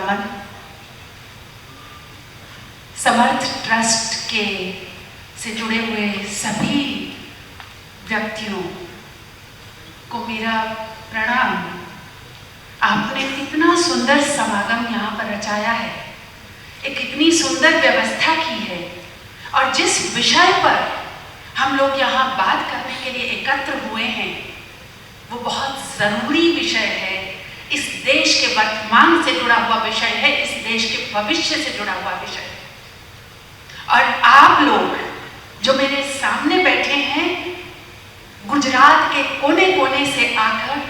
नमन। समर्थ trust के से जुड़े हुए सभी व्यक्तियों को मेरा प्रणाम। आपने कितना सुंदर समागम यहाँ पर रचाया है, एक इतनी सुंदर व्यवस्था की है, और जिस विषय पर हम लोग यहाँ बात करने के लिए एकत्र हुए हैं वो बहुत ज़रूरी विषय है। इस देश के वर्तमान से जुड़ा हुआ विषय है, इस देश के भविष्य से जुड़ा हुआ विषय है। और आप लोग जो मेरे सामने बैठे हैं, गुजरात के कोने कोने से आकर,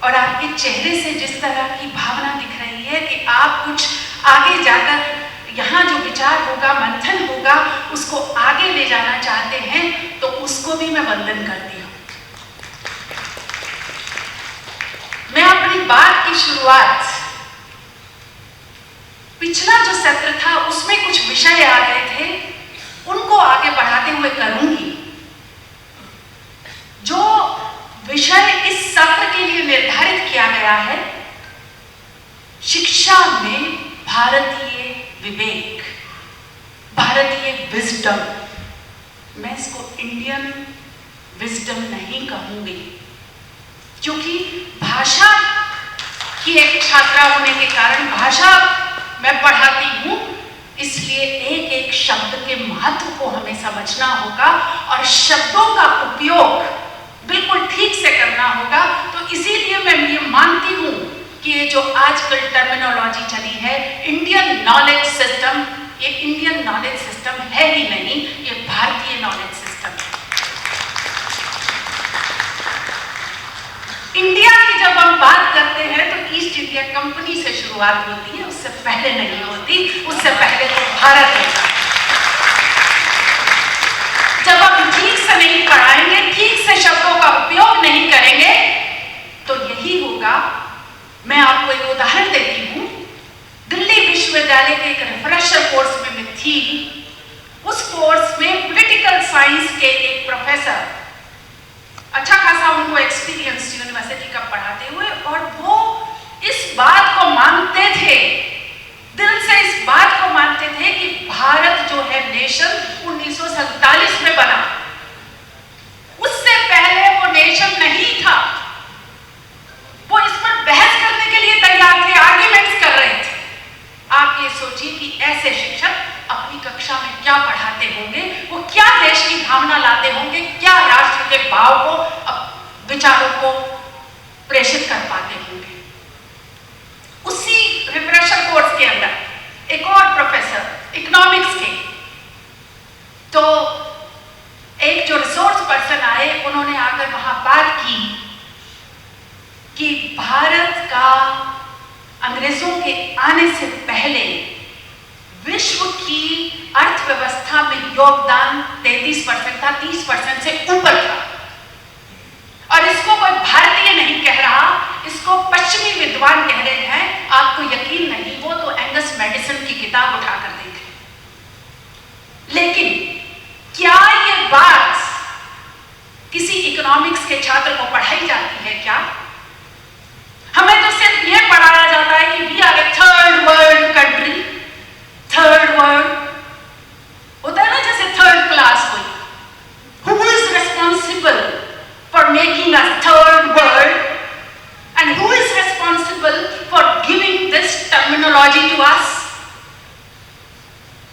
और आपके चेहरे से जिस तरह की भावना दिख रही है कि आप कुछ आगे जाकर यहाँ जो विचार होगा, मंथन होगा, उसको आगे ले जाना चाहते हैं, तो उसको भी मैं वंदन करती हूँ। मैं अपनी बात की शुरुआत, पिछला जो सत्र था उसमें कुछ विषय आ गए थे, उनको आगे बढ़ाते हुए करूंगी। जो विषय इस सत्र के लिए निर्धारित किया गया है, शिक्षा में भारतीय विवेक, भारतीय विजडम। मैं इसको इंडियन विजडम नहीं कहूंगी, क्योंकि भाषा की एक छात्रा होने के कारण भाषा मैं पढ़ाती हूँ, इसलिए एक एक शब्द के महत्व को हमें समझना होगा और शब्दों का उपयोग बिल्कुल ठीक से करना होगा। तो इसीलिए मैं ये मानती हूँ कि ये जो आजकल टर्मिनोलॉजी चली है, इंडियन नॉलेज सिस्टम, ये इंडियन नॉलेज सिस्टम है ही नहीं, ये भारतीय नॉलेज सिस्टम है। इंडिया की जब हम बात करते हैं तो ईस्ट इंडिया कंपनी से शुरुआत होती है, उससे पहले नहीं होती, उससे पहले तो भारत होता है। जब हम ठीक से नहीं पढ़ाएंगे, ठीक से शब्दों का उपयोग नहीं करेंगे, तो यही होगा। मैं आपको एक उदाहरण देती हूँ। दिल्ली विश्वविद्यालय के एक रिफ्रेशर कोर्स में मैं थी। उस कोर्स में पॉलिटिकल साइंस के एक प्रोफेसर, अच्छा खासा उनको एक्सपीरियंस यूनिवर्सिटी का पढ़ाते हुए, और वो इस बात को मानते थे, दिल से इस बात को मानते थे कि भारत जो है नेशन 1947 में बना, उससे पहले वो नेशन नहीं था। वो इस पर बहस करने के लिए तैयार थे, आर्ग्यूमेंट्स कर रहे थे। आप ये सोचिए कि ऐसे शिक्षक अपनी कक्षा में क्या पढ़ाते होंगे, वो क्या देश की भावना लाते होंगे, क्या राष्ट्र के भाव को, विचारों को प्रेषित कर पाते होंगे। उसी रिफ्रेशर कोर्स के अंदर एक और प्रोफेसर इकोनॉमिक्स के, तो एक जो रिसोर्स पर्सन आए, उन्होंने आकर वहां बात की कि भारत का अंग्रेजों के आने से पहले विश्व की अर्थव्यवस्था में योगदान 33% था, 30% से ऊपर था। और इसको कोई भारतीय नहीं कह रहा, इसको पश्चिमी विद्वान कह रहे हैं। आपको यकीन नहीं हो तो एंगस मेडिसन की किताब उठाकर देखें। लेकिन क्या ये बात किसी इकोनॉमिक्स के छात्र को पढ़ाई जाती है क्या? हमें तो सिर्फ ये पढ़ाया जाता है कि we are a third world country. Third world होता है ना, जैसे थर्ड क्लास कोई। Who is responsible for making us third world and who is responsible for giving this terminology to us?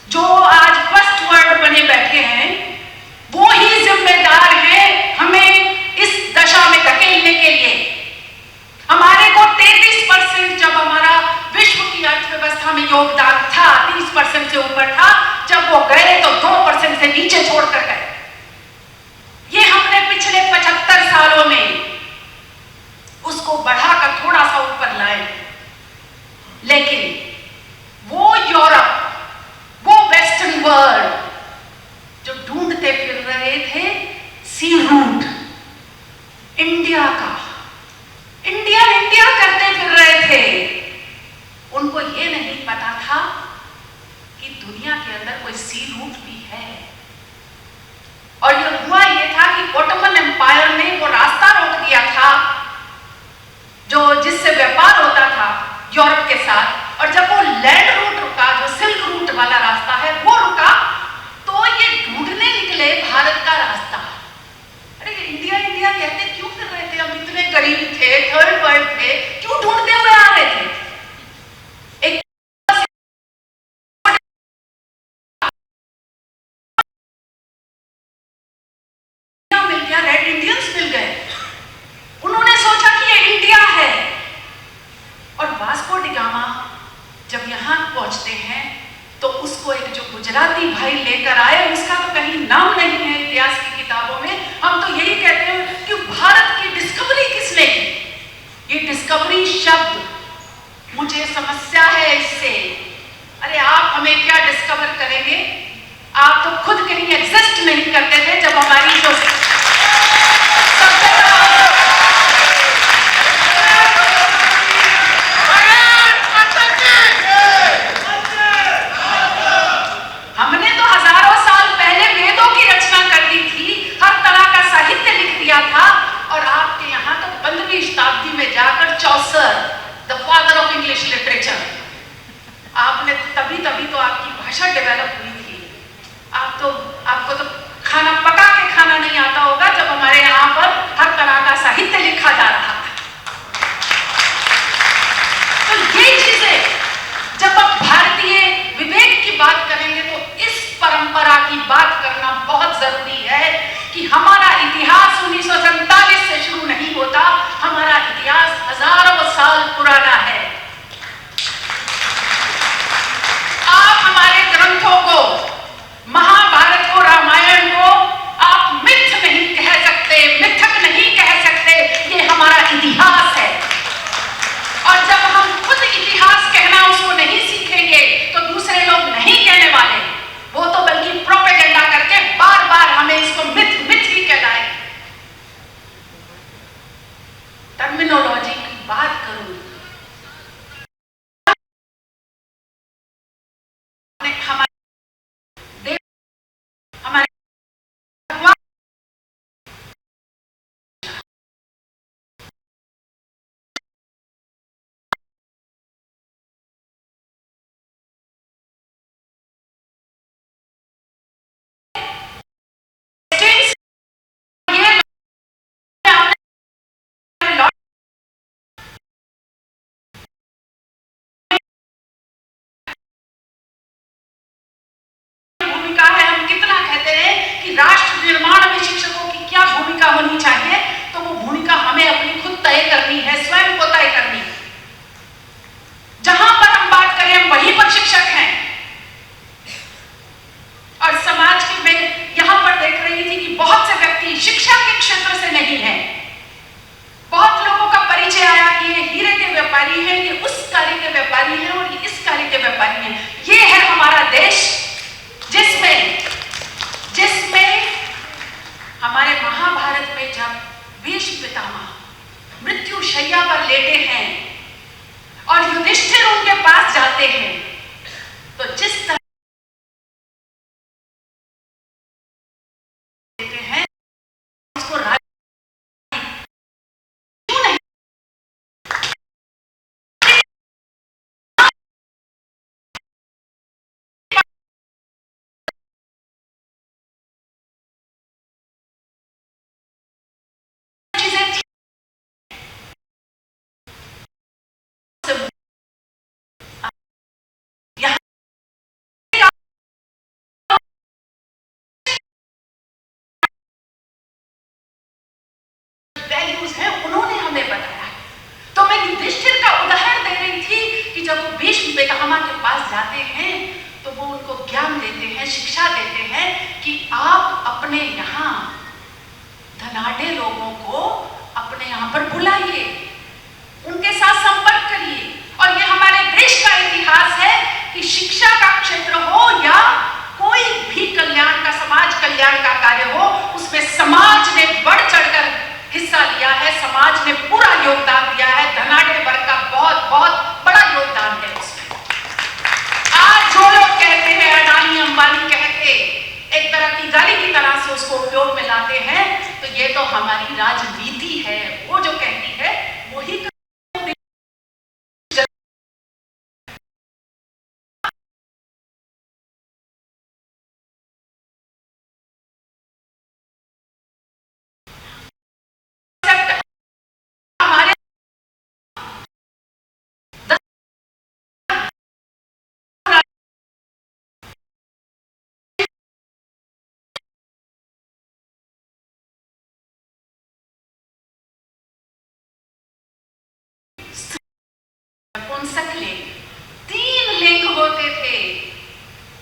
जो आज फर्स्ट वर्ल्ड बने बैठे हैं, वो ही जिम्मेदार है हमें इस दशा में धकेलने के लिए। हमारे को 33% जब हमारा विश्व की अर्थव्यवस्था में योगदान था, 30% से ऊपर था, जब वो गए तो 2% से नीचे छोड़कर गए। ये हमने पिछले 75 सालों में उसको बढ़ाकर थोड़ा सा ऊपर लाए। लेकिन वो यूरोप, वो वेस्टर्न वर्ल्ड जो ढूंढते फिर रहे थे सी रूट इंडिया का, इंडिया इंडिया करते फिर रहे थे, उनको ये नहीं पता था कि दुनिया के अंदर कोई सी रूट भी है। और ये हुआ ये था कि ओटोमन एम्पायर ने वो रास्ता रोक दिया था जो जिससे व्यापार होता था यूरोप के साथ, और और जब वो लैंड रूट रुका, जो सिल्क रूट वाला रास्ता है वो रुका, तो ये ढूंढने निकले भारत का रास्ता। अरे इंडिया इंडिया कहते क्यों फिर रहे थे? हम इतने गरीब थे, थर्ड वर्ल्ड थे, क्यों ढूंढते हुए आ रहे थे? एक मिल गया, रेड इंडियंस मिल गए। उन्होंने सोचा कि ये इंडिया है। और वास्को डी गामा जब यहाँ पहुंचते हैं तो उसको एक जो गुजराती भाई लेकर आए, उसका तो कहीं नाम नहीं है इतिहास की किताबों में। हम तो यही कहते हैं कि भारत की डिस्कवरी किसने की? ये डिस्कवरी शब्द मुझे समस्या है इससे। अरे आप हमें क्या डिस्कवर करेंगे? आप तो खुद कहीं एग्जिस्ट नहीं करते थे जब हमारी जो हमने तो हजारों साल पहले वेदों की रचना कर दी थी, हर तरह का साहित्य लिख दिया था। और आपके यहाँ तो 15वीं शताब्दी में जाकर Chaucer, the father of English literature, आपने तभी तो आपकी भाषा डेवलप हुई थी। आपको तो खाना पका के खाना नहीं आता होगा जब हमारे यहाँ पर हर तरह का साहित्य लिखा जा रहा था। तो ये चीजें जब आप भारतीय विवेक की बात करेंगे तो इस परंपरा की बात करना बहुत जरूरी है कि हमारा इतिहास 1947 से शुरू नहीं होता, हमारा इतिहास हजारों साल पुराना है। आप हमारे ग्रंथों को, महाभारत को, रामायण को आप मिथ नहीं कह सकते, मिथक नहीं कह सकते, ये हमारा इतिहास है। और जब हम खुद इतिहास कहना उसको नहीं सीखेंगे तो दूसरे लोग नहीं कहने वाले, वो तो बल्कि प्रोपेगेंडा करके बार बार हमें इसको मिथ मिथ ही कहलाए। टर्मिनोलॉजी की बात करूं, हमारे भूमिका है। हम कितना कहते हैं कि राष्ट्र निर्माण में शिक्षकों की क्या भूमिका होनी चाहिए, तो वो भूमिका हमें अपनी खुद तय करनी है, स्वयं को तय करनी है। जहां पर हम बात करें हम वहीं पर शिक्षक हैं। और समाज के मैं यहां पर देख रही थी कि बहुत से व्यक्ति शिक्षा के क्षेत्र से नहीं है। बहुत लोगों का परिचय आया कि ये हीरे के व्यापारी हैं, ये उस कार्य के व्यापारी हैं और ये इस कार्य के व्यापारी हैं। ये है हमारा देश जिसमें हमारे महाभारत में जब भीष्म पितामह मृत्यु शैया पर लेटे हैं और युधिष्ठिर उनके पास जाते हैं, तो जिस तरह देते हैं उसको क्यों नहीं चीजें वैल्यूज हैं, उन्होंने हमें बताया। तो मैं युधिष्ठिर का उदाहरण दे रही थी कि जब वो भीष्म पितामह के पास जाते हैं तो वो उनको ज्ञान देते हैं, शिक्षा देते हैं कि आप अपने यहाँ धनाढ़े लोगों को अपने यहाँ पर बुलाइए, उनके साथ संपर्क करिए। और ये हमारे देश का इतिहास है कि शिक्षा का क्षेत्र हो या कोई भी कल्याण का, समाज कल्याण का कार्य हो, उसमें समाज ने बढ़ चढ़कर हिस्सा लिया है, समाज ने पूरा योगदान दिया है। धनाढ़े वर्ग का बहुत बहुत बड़ा योगदान है उसमें। आज जो लोग कहते हैं अडानी अंबानी कह के एक तरह की गाली की तरह से उसको उपयोग में लाते हैं, तो ये तो हमारी राजनीति है। वो जो कहती है वही नपुंसक लिंग, 3 लिंग होते थे।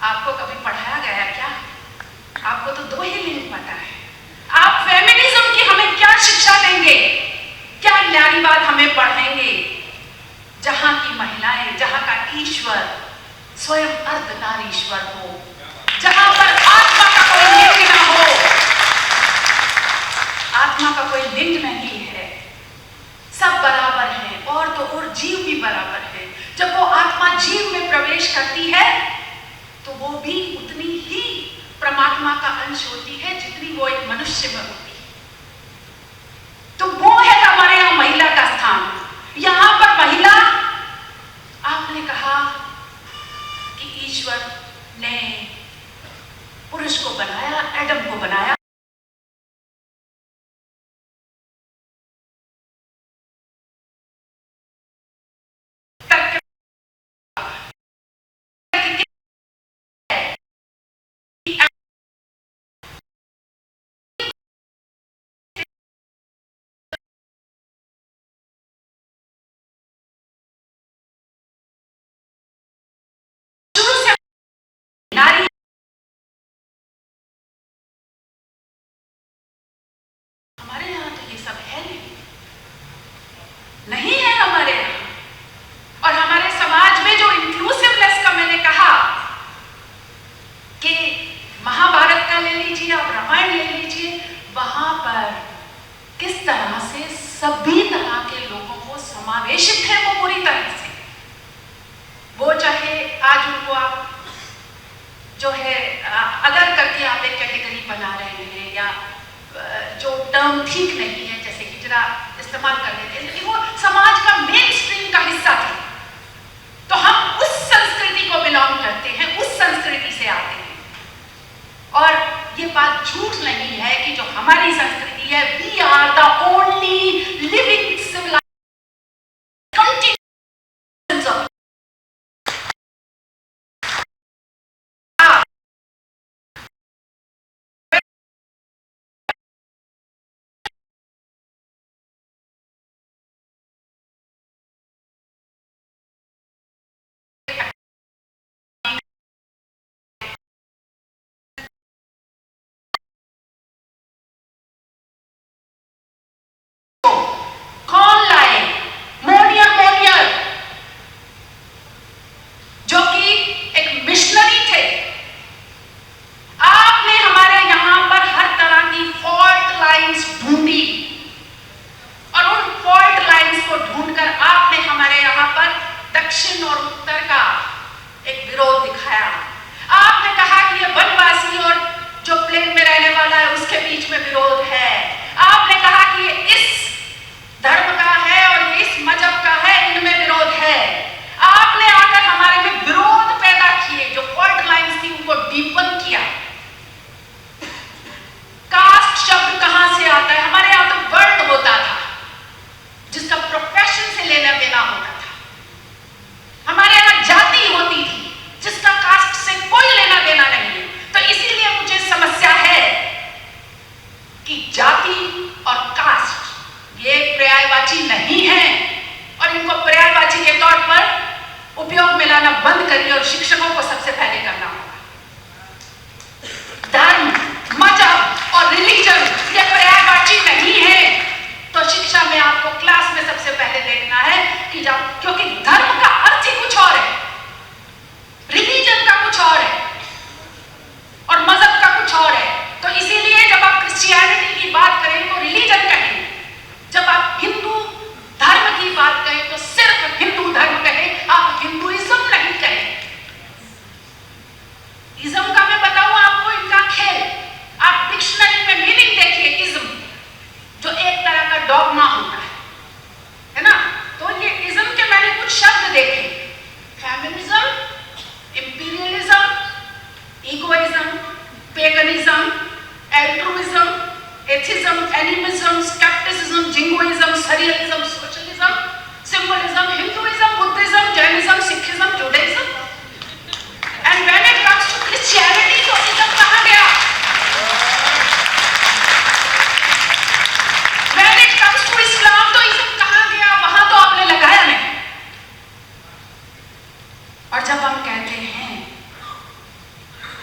आपको कभी पढ़ाया गया क्या? आपको तो 2 ही लिंग पता है। आप फेमिनिज्म की हमें क्या शिक्षा देंगे? क्या नारीवाद हमें पढ़ाएंगे? जहां की महिलाएं, जहां का ईश्वर स्वयं अर्धनारीश्वर हो, जहां पर आत्मा का कोई लिंग ना हो। आत्मा का कोई लिंग नहीं है, सब बराबर हैं, और तो और जीव भी बराबर है। जब वो आत्मा जीव में प्रवेश करती है तो वो भी उतनी ही परमात्मा का अंश होती है जितनी वो एक मनुष्य में होती है। तो वो है हमारे यहां महिला का स्थान। यहां पर महिला, आपने कहा कि ईश्वर ने पुरुष को बनाया, एडम को बनाया, नारी हमारे यहां तो ये सब है नहीं है हमारे यहां। और हमारे समाज में जो इंक्लूसिवनेस का मैंने कहा कि महाभारत का ले लीजिए, आप रामायण ले लीजिए, वहां पर किस तरह से सभी तरह के लोगों को समावेशित है वो पूरी तरह से। वो चाहे आज उनको आप जो है अगर करके आप एक कैटेगरी बना रहे हैं, या जो टर्म ठीक नहीं है जैसे हिजरा इस्तेमाल कर लेते हैं, लेकिन वो समाज का मेन स्ट्रीम का हिस्सा थे। तो हम उस संस्कृति को बिलोंग करते हैं, उस संस्कृति से आते हैं। और ये बात झूठ नहीं है कि जो हमारी संस्कृति है, we are the only living civilization of दक्षिण और उत्तर का एक विरोध दिखाया। आपने कहा कि ये वनवासी और जो प्लेन में रहने वाला है उसके बीच में विरोध है। आपने कहा कि ये इस धर्म का है और ये इस मजहब का है, इनमें विरोध है। आपने आकर हमारे में विरोध पैदा किए, जो फॉल्ट लाइंस थी उनको डीपन किया। कास्ट शब्द कहां से आता है? हमारे यहां तो वर्ड होता था जिसका प्रोफेशन से लेना देना होता था। हमारे यहाँ जाति होती थी जिसका कास्ट से कोई लेना देना नहीं है। तो इसीलिए मुझे समस्या है कि जाति और कास्ट ये पर्यायवाची नहीं है, और इनको पर्यायवाची के तौर पर उपयोग में लाना बंद करिए, और शिक्षकों को सबसे पहले करना होगा। धर्म, मजहब और रिलीजन ये पर्यायवाची नहीं है। तो शिक्षा में आपको क्लास में सबसे पहले देखना है कि जब, क्योंकि धर्म का अर्थ ही कुछ और है, रिलीजन का कुछ और है, और मजहब का कुछ और है। तो इसीलिए जब आप क्रिश्चियनिटी की बात करें तो रिलीजन कहें, जब आप हिंदू धर्म की बात करें तो सिर्फ हिंदू धर्म कहें, आप हिंदुइज्म नहीं कहें। इज्म का मैं बताऊं आपको इनका खेल। आप डिक्शनरी में मीनिंग देखिए इज्म, जो एक तरह का डॉगमा होता है ना। तो ये इज्म के मैंने कुछ शब्द देखे, feminism, imperialism, egoism, paganism, altruism, atheism, animism, scepticism, jingoism, surrealism, socialism, symbolism, Hinduism, Buddhism, Jainism, Sikhism, Judaism. And when it comes to Christianity तो इज्म कहां गया? When it comes to Islam तो इज्म कहां गया? वहां तो आपने लगाया नहीं। जब हम कहते हैं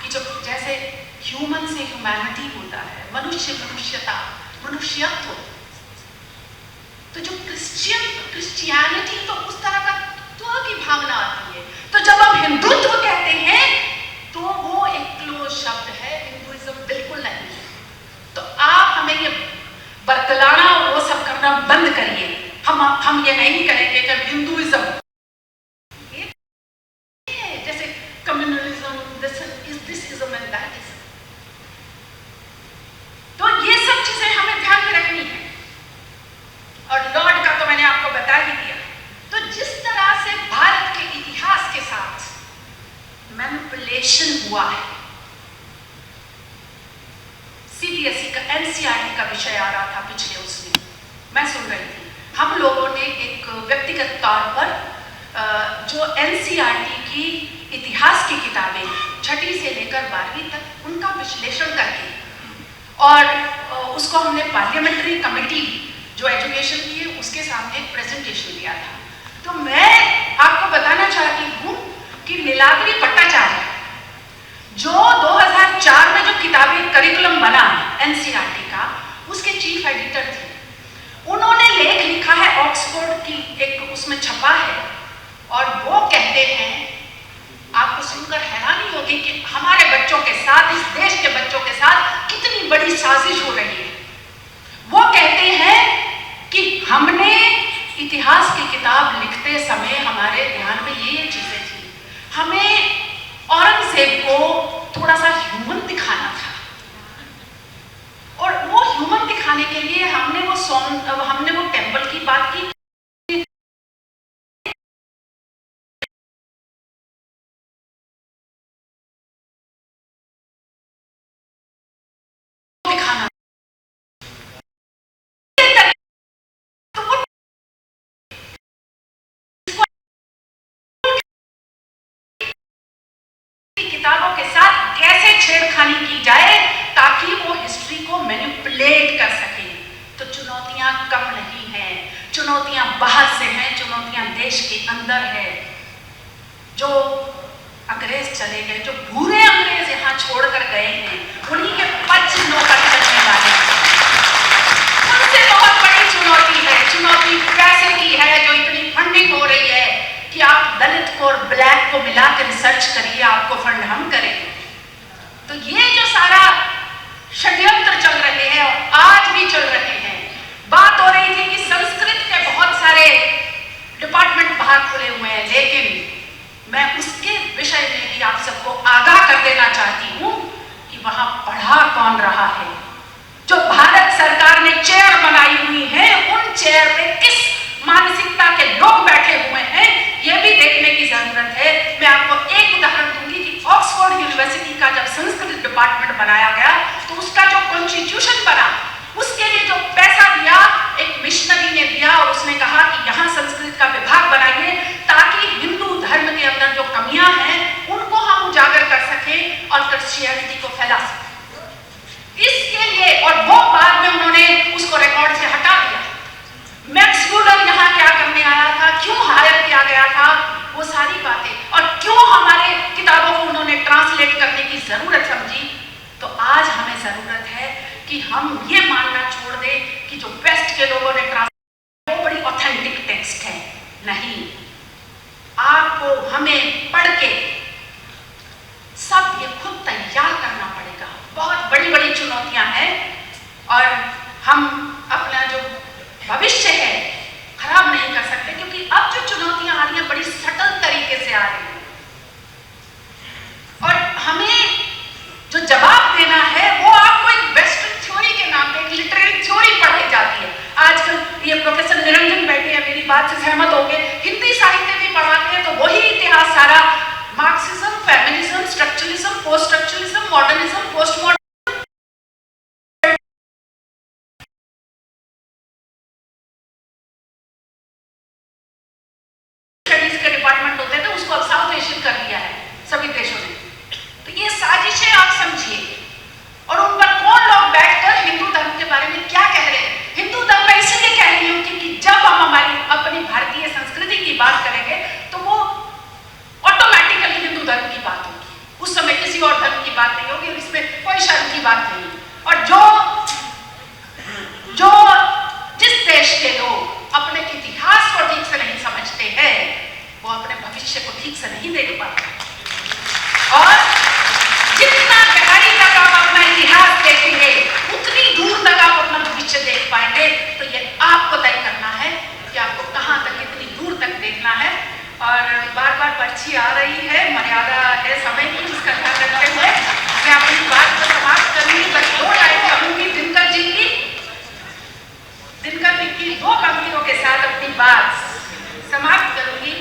कि जो जैसे ह्यूमन से ह्यूमैनिटी होता है, मनुष्य मनुष्यता, मनुष्यत्व, तो जो क्रिश्चियनिटी तो उस तरह का की भावना आती है। तो जब हम हिंदुत्व कहते हैं तो वो एक क्लोज शब्द है, हिंदुइज्म बिल्कुल नहीं है। तो आप हमें ये बतलाना और वो सब करना बंद करिए। हम ये नहीं करेंगे कि हिंदुइज्म जैसे communalism, this ism and that ism. तो ये सब चीजें हमें ध्यान में रखनी है। और लॉर्ड का तो मैंने आपको बता ही दिया। तो जिस तरह से भारत के इतिहास के साथ मैनिपुलेशन हुआ है, सीबीएसई का एनसीईआरटी का विषय आ रहा था पिछले उस दिन, मैं सुन रही थी। हम लोगों ने एक व्यक्तिगत तौर पर जो एनसीईआरटी की इतिहास की किताबें 6ठी से लेकर 12वीं तक उनका विश्लेषण करके और उसको हमने पार्लियामेंट्री कमेटी जो एजुकेशन की है उसके सामने एक प्रेजेंटेशन दिया था। तो मैं आपको बताना चाहती हूँ कि नीलाद्री भट्टाचार्य जो 2004 में जो किताबी करिकुलम बना एनसीईआरटी का, उसके चीफ एडिटर थे। उन्होंने लेख लिखा है, ऑक्सफोर्ड की एक उसमें छपा है, और वो कहते हैं, आपको सुनकर हैरानी होगी कि हमारे बच्चों के साथ, इस देश के बच्चों के साथ कितनी बड़ी साजिश हो रही है। वो कहते हैं कि हमने इतिहास की किताब लिखते समय हमारे ध्यान में ये चीजें थी। हमें औरंगजेब को थोड़ा सा ह्यूमन दिखाना था, और वो ह्यूमन दिखाने के लिए हमने वो टेम्पल की बात की, दिखाना। किताबों के साथ कैसे छेड़खानी की जाए ताकि वो हिस्ट्री को मैनिपुलेट कर सके। तो चुनौतियां कम नहीं हैं, चुनौतियां बाहर से हैं, चुनौतियां देश के अंदर है। जो अंग्रेज चले गए, जो बुरे अंग्रेज यहाँ छोड़कर गए हैं, उन्हीं के पद चिन्हों पर चलने वाले उनसे बहुत बड़ी चुनौती है। चुनौती पैसे की है, जो इतनी फंडिंग हो रही है कि आप दलित को और ब्लैक को मिलाकर रिसर्च करिए, आपको फंड हम करेंगे। तो ये जो सारा षड्यंत्र चल रहे हैं और आज भी चल रहे हैं। बात हो रही थी कि संस्कृत के बहुत सारे डिपार्टमेंट बाहर खुले हुए हैं, लेकिन मैं उसके विषय में भी आप सबको आगाह कर देना चाहती हूं कि वहां पढ़ा कौन रहा है। जो भारत सरकार ने चेयर बनाई हुई है, उन चेयर पे किस मानसिकता के लोग बैठे हुए हैं, यह भी देखने की जरूरत है। मैं आपको एक उदाहरण दूंगी कि ऑक्सफोर्ड यूनिवर्सिटी का जब संस्कृत डिपार्टमेंट बनाया गया, तो उसका जो कॉन्स्टिट्यूशन बना, उसके लिए जो पैसा दिया एक मिशनरी ने दिया, और उसने कहा कि यहाँ संस्कृत का विभाग बनाइए ताकि हिंदू धर्म के अंदर जो कमियां हैं उनको हम उजागर कर सकें और क्रिश्चियनिटी को फैला सकें। इसके लिए, और वो बाद में उन्होंने उसको रिकॉर्ड से हटा दिया। मैक्स मूलर यहाँ क्या करने आया था, क्यों हायर किया गया था, वो सारी बातें, और क्यों हमारे किताबों को उन्होंने ट्रांसलेट करने की जरूरत समझी। तो आज हमें जरूरत है कि हम ये मानना छोड़ दें कि जो वेस्ट के लोगों ने ट्रांसलेट, वो बड़ी ऑथेंटिक टेक्स्ट है। नहीं, आपको हमें पढ़ के सब ये खुद तैयार करना पड़ेगा। बहुत बड़ी बड़ी चुनौतियां हैं, और हम अपना जो भविष्य है खराब नहीं कर सकते, क्योंकि अब जो चुनौतियां आ रही हैं बड़ी सटल तरीके से आ रही हैं, और हमें जो जवाब देना है वो आपको एक वेस्टर्न थ्योरी के नाम पे, एक लिटरेरी थ्योरी पढ़ाई जाती है। आजकल धर्म की बात होगी, उस समय किसी और धर्म की बात नहीं होगी, और इसमें कोई शर्म की बात नहीं। और जो जिस देश के लोग अपने इतिहास को ठीक से नहीं समझते हैं, वो अपने भविष्य को ठीक से नहीं देख पाते। और जितना गहराई तक आप अपना इतिहास देखेंगे, उतनी दूर तक आप अपना भविष्य देख पाएंगे। तो ये आपको तय करना है कि आपको कहां तक, इतनी दूर तक देखना है। और बार बार पर्ची आ रही है, मर्यादा है समय की, उसका ध्यान रखते हुए मैं अपनी बात को समाप्त करूंगी। बस 2 लाइन कहूंगी दिनकर जी की, दिनकर जी की 2 पंक्तियों के साथ अपनी बात समाप्त करूंगी।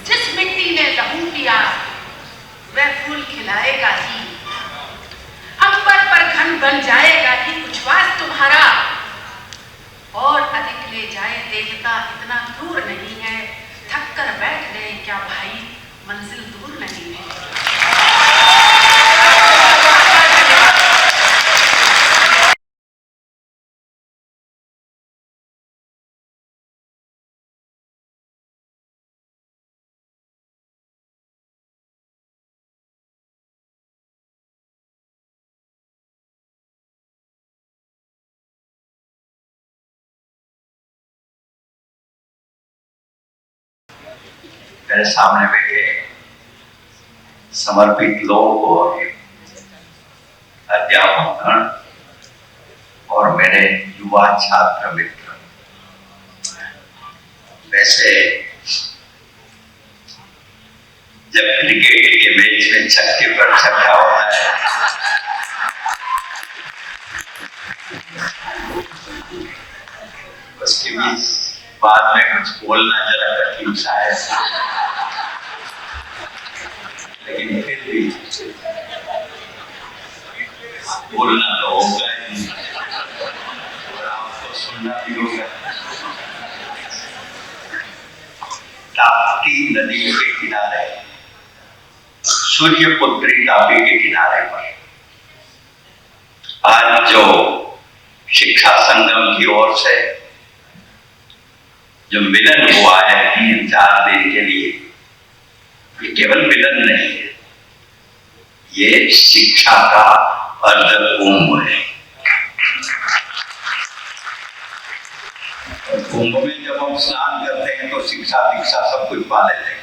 जिस मिट्टी ने लहू पिया वह फूल खिलाएगा ही, अंबर पर घन बन जाएगा ही उच्छ्वास तुम्हारा, और अधिक ले जाए देवता इतना दूर नहीं है, थक कर बैठ गए क्या भाई मंजिल दूर नहीं है। मेरे सामने बैठे समर्पित लोग और अध्यापकगण और मेरे युवा छात्र मित्र, वैसे जब क्रिकेट के मैच में छक्के पर छक्का होता है उसके बीच बाद में कुछ बोलना जरा कठिन सा है, लेकिन फिर भी बोलना तो होगा ही और आपको सुनना भी होगा। ताप्ती नदी के किनारे, सूर्यपुत्री तापी के किनारे पर आज जो शिक्षा संगम की ओर से जो मिलन हुआ है 3-4 दिन के लिए, ये केवल मिलन नहीं है, ये शिक्षा का अर्ध कुंभ है। कुंभ में जब हम स्नान करते हैं तो शिक्षा दीक्षा सब कुछ पा लेते हैं।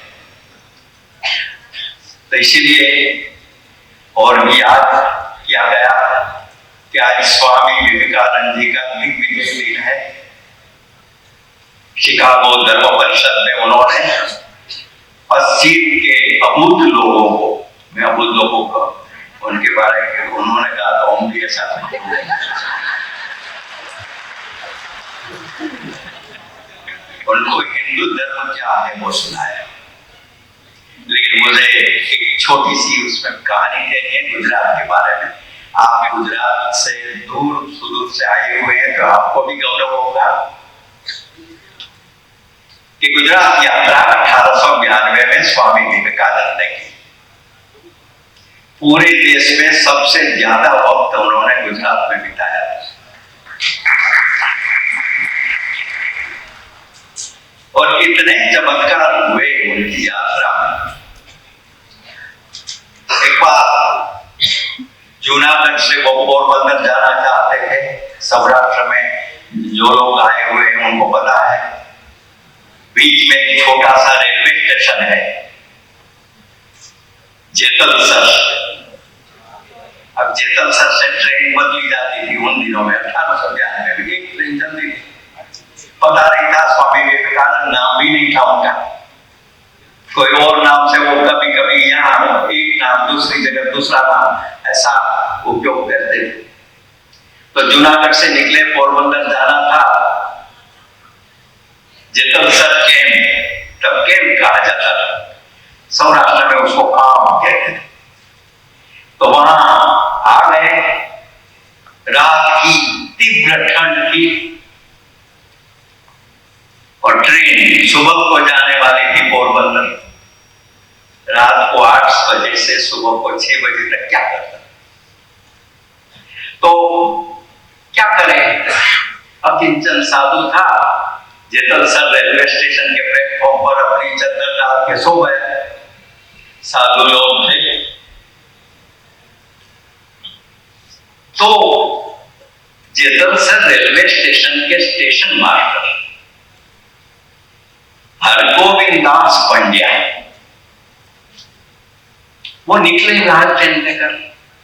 तो इसीलिए और भी याद किया गया कि आज स्वामी विवेकानंद जी का दिग्विजय दिन है। शिकागो धर्म परिषद में उन्होंने पश्चिम के अबुद्ध लोगों को, मैं अबुद्ध लोगों को उनके बारे में उन्होंने कहा तो हम भी ऐसा उनको हिंदू धर्म क्या है वो सुनाया। लेकिन मुझे एक छोटी सी उसमें कहानी कहनी है गुजरात के बारे में। आप गुजरात से दूर सुदूर से आए हुए हैं तो आपको भी गौरव होगा कि गुजरात यात्रा 1892 में स्वामी विवेकानंद ने की। पूरे देश में सबसे ज्यादा वक्त उन्होंने गुजरात में बिताया। और इतने चमत्कार हुए उनकी यात्रा में। एक बार जूनागढ़ से वो पोरबंदर जाना चाहते थे। सौराष्ट्र में जो लोग आए हुए हैं उनको पता है, बीच में एक छोटा सा रेलवे स्टेशन है जेतलसर। अब जेतलसर से ट्रेन बदली जाती थी उन दिनों में, 1892 में एक ट्रेन चलती थी। पता नहीं था, स्वामी विवेकानंद नाम भी नहीं था उनका, कोई और नाम से वो कभी कभी यहाँ एक नाम दूसरी जगह दूसरा नाम ऐसा उपयोग करते थे। तो जूनागढ़ से निकले, पोरबंदर जाना था। जेतलसर कैंप, तब कैंप कहा जाता था, सौराष्ट्र में उसको काम कहते थे। तो वहां आ गए, रात की तीव्र ठंड थी और ट्रेन सुबह को जाने वाली थी पोरबंदर। रात को 8 बजे से सुबह को 6 बजे तक क्या करता, तो क्या करें। अब किंचन साधु था, जेतलसर रेलवे स्टेशन के प्लेटफॉर्म पर अपनी चद्दर डाल के सो गए। साधु लोग थे। तो जेतलसर रेलवे स्टेशन के स्टेशन मास्टर हरगोविंद दास पंड्या वो निकले रात चलने कर,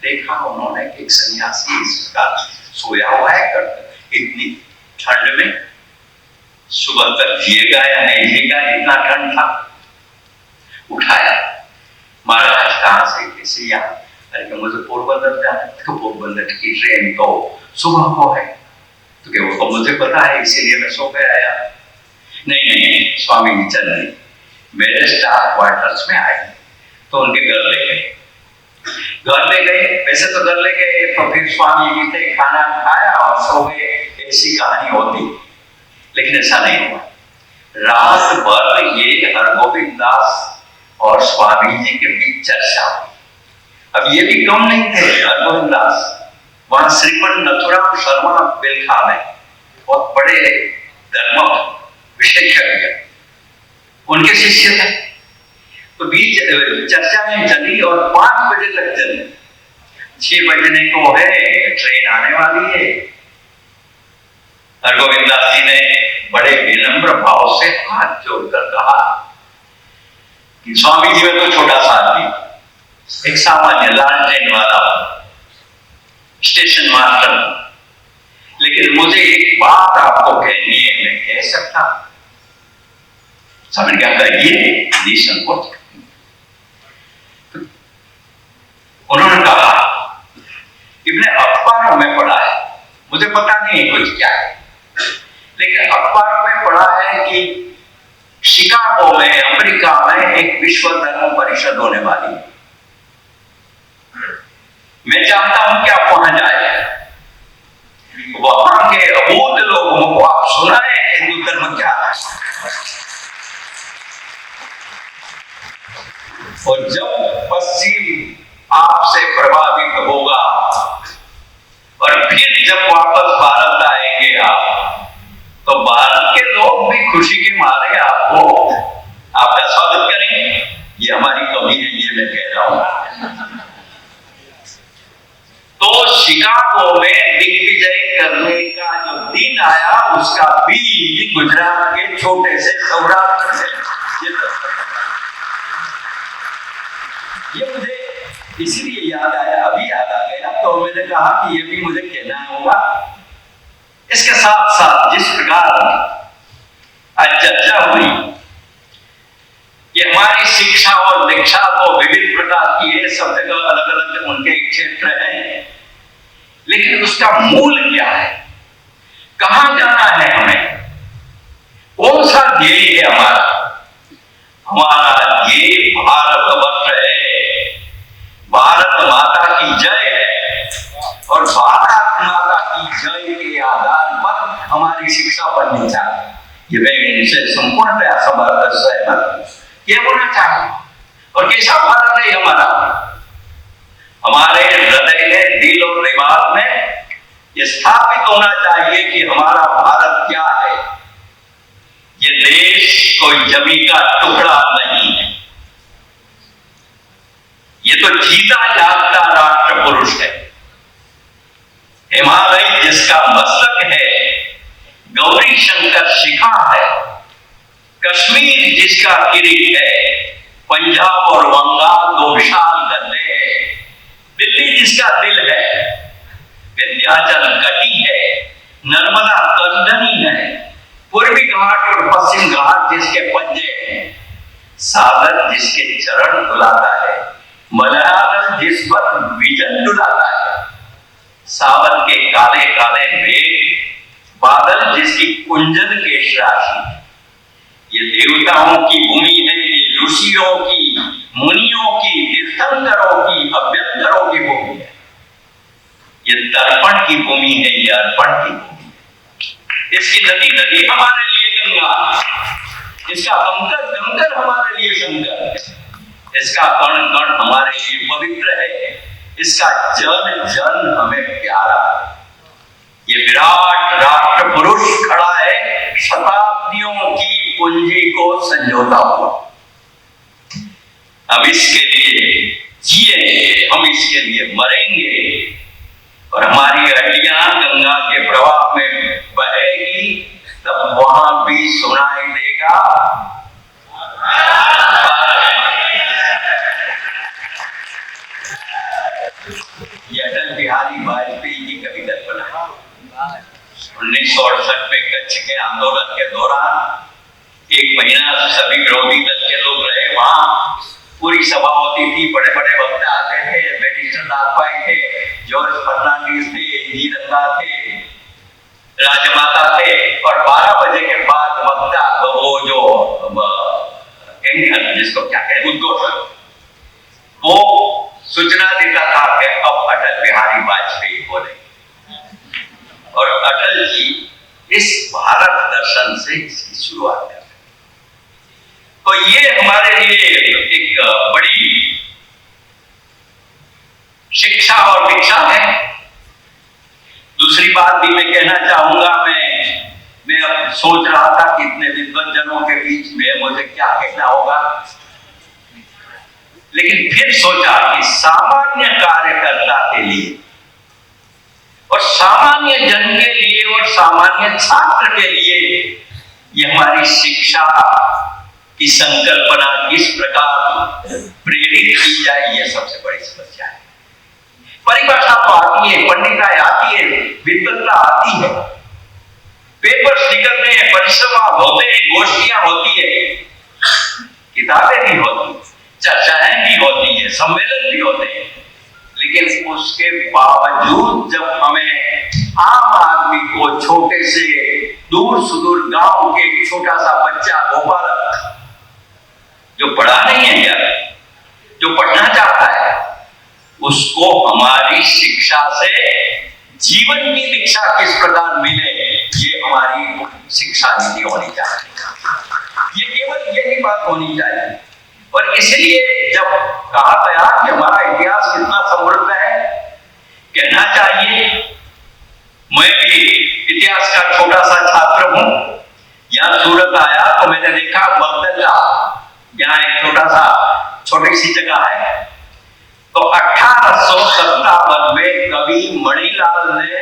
देखा उन्होंने कि एक सन्यासी इसका सोया हुआ है कर, इतनी ठंड में सुबह तक जिएगा या नहीं जिएगा, इतना ठंड था। उठाया, महाराज कहाँ से, कैसे यहाँ? अरे मुझे पोरबंदर जाना है। तो पोरबंदर की ट्रेन तो सुबह को है, तो क्या वो मुझे पता है इसीलिए मैं सो गया आया। नहीं नहीं स्वामी जी चल रही, मेरे स्टाफ क्वार्टर्स में आए तो उनके घर ले गए। वैसे तो घर ले गए तो फिर स्वामी जी थे, खाना खाया और सो गए, ऐसी कहानी होती। लेकिन ऐसा नहीं हुआ। रात भर ये हरगोविंद दास और स्वामी जी के बीच चर्चा हुई। अब ये भी कम नहीं थे हरगोविंद दास, वहां श्रीमंत नथुराम शर्मा बिलखा में बहुत बड़े धर्म विशेषज्ञ, उनके शिष्य थे। तो बीच चर्चा में चली और 5 बजे तक चली। 6 बजने को है, ट्रेन आने वाली है। हरगोविंद दास जी ने बड़े विनम्र भाव से हाथ जोड़कर कहा कि स्वामी जी में तो छोटा सा आदमी, एक सामान्य लालटेन वाला स्टेशन मास्टर, लेकिन मुझे एक बात आपको कहनी है, मैं कह सकता? समझ क्या कहिए, निसंकोच। उन्होंने कहा कि मैंने अखबारों में पढ़ा है, मुझे पता नहीं कुछ क्या है, लेकिन अखबारों में पढ़ा है कि शिकागो में अमेरिका में एक विश्व धर्म परिषद होने वाली है। मैं चाहता हूं कि आप वहां जाए, वहां के अबूझ लोगों को आप सुनाए हिंदू धर्म क्या है। और जब पश्चिम आपसे प्रभावित होगा और फिर जब वापस भारत आएंगे आप, तो भारत के लोग भी खुशी के मारे आपको आपका स्वागत करेंगे। ये हमारी कमी है, ये मैं कह रहा हूं। तो शिकागो में दिग्विजय करने का जो दिन आया, उसका बीज गुजरात के छोटे से सौराष्ट्र से, ये मुझे इसीलिए याद आया, अभी याद आ गया, तो मैंने कहा कि ये भी मुझे कहना होगा। इसके साथ साथ जिस प्रकार आज चर्चा हुई, ये हमारी शिक्षा और दीक्षा तो विभिन्न प्रकार की है, सब जगह अलग अलग उनके क्षेत्र हैं, लेकिन उसका मूल क्या है, कहां जाना है हमें, कौन सा ध्येय है हमारा? हमारा ये भारतवर्ष है, भारत माता की जय है, और भारत माता की जय के आधार पर हमारी शिक्षा बननी चाहिए। ये मैं इनसे संपूर्णतया सहमत, ये होना चाहिए। और कैसा भारत है हमारा? हमारे हृदय में, दिल और दिमाग में ये स्थापित होना चाहिए कि हमारा भारत क्या है। ये देश कोई जमीन का टुकड़ा नहीं है, ये तो जीता जागता राष्ट्र पुरुष है। हिमालय जिसका मस्तक है, गौरी शंकर शिखा है, कश्मीर जिसका किरीट है, पंजाब और बंगाल दो विशाल गद्दे है, दिल्ली जिसका दिल है, विंध्याचल कटी है, नर्मदा तर्जनी है, पूर्वी घाट और पश्चिम घाट जिसके पंजे हैं, सागर जिसके चरण डुलाता है, मलयालम जिस पर विजन डुलाता है, सावन के काले काले मेघ, बादल जिसकी कुंजन केश राशि। ये देवताओं की भूमि है, ये ऋषियों की, मुनियों की, तीर्थंकरों की, अभ्यंकरों की भूमि है, ये तर्पण की भूमि है, ये अर्पण की भूमि है। इसकी नदी नदी हमारे लिए गंगा, इसका कंकर कंकर हमारे लिए शंकर, इसका कण कण हमारे लिए पवित्र है, इसका जन जन हमें प्यारा है। ये विराट राष्ट्र पुरुष खड़ा है शताब्दियों की पूंजी को संजोता हुआ। हम इसके लिए जिएंगे, हम इसके लिए मरेंगे, और हमारी हड्डियां गंगा के प्रवाह में बहेगी, तब वहां भी सुनाई देगा ये अटल बिहारी वाजपेयी की कभी कल्पना है। 1968 में कच्छ के आंदोलन के दौरान एक महीना सभी विरोधी दल के लोग रहे वहां, पूरी सभा होती थी, बड़े बड़े वक्ता आते थे, बैरिस्टर नागपाई थे, जॉर्ज फर्नांडिस थे, जी रंगा थे, राजमाता थे, और 12 बजे के बाद वक्ता वो जो एंकर जिसको क्या कहते उद्घोषक, वो सूचना देता था कि अब अटल बिहारी वाजपेयी बोले, और अटल जी इस भारत दर्शन से इसकी शुरुआत कर। तो ये हमारे लिए एक बड़ी शिक्षा और दीक्षा है। दूसरी बात भी मैं कहना चाहूंगा, मैं अब सोच रहा था कि इतने विद्वान जनों के बीच में मुझे क्या कहना होगा, लेकिन फिर सोचा कि सामान्य कार्यकर्ता के लिए और सामान्य जन के लिए और सामान्य छात्र के लिए ये हमारी शिक्षा की संकल्पना किस प्रकार प्रेरित की जाए, यह सबसे बड़ी समस्या है। परिभाषा तो आती है, पंडिताई आती है, विद्वत्ता आती है, पेपर्स निकलते हैं, परिश्रम होते हैं, गोष्ठियां होती है, किताबें भी होती है, चर्चाएं भी होती है, सम्मेलन भी होते हैं, लेकिन उसके बावजूद जब हमें आम आदमी को, छोटे से दूर सुदूर गांव के एक छोटा सा बच्चा गोपालक जो पढ़ा नहीं है यार, जो पढ़ना चाहता है, उसको हमारी शिक्षा से जीवन की दीक्षा किस प्रकार मिले, ये हमारी शिक्षा नीति होनी चाहिए। ये केवल यही बात होनी चाहिए। और इसलिए जब कहा गया कि हमारा इतिहास कितना समृद्ध है, कहना चाहिए, मैं भी इतिहास का छोटा सा छात्र हूं। यहां सूरत आया तो मैंने देखा मगदल्ला, यहाँ एक छोटी सी जगह है, तो 1857 में कवि मणिलाल ने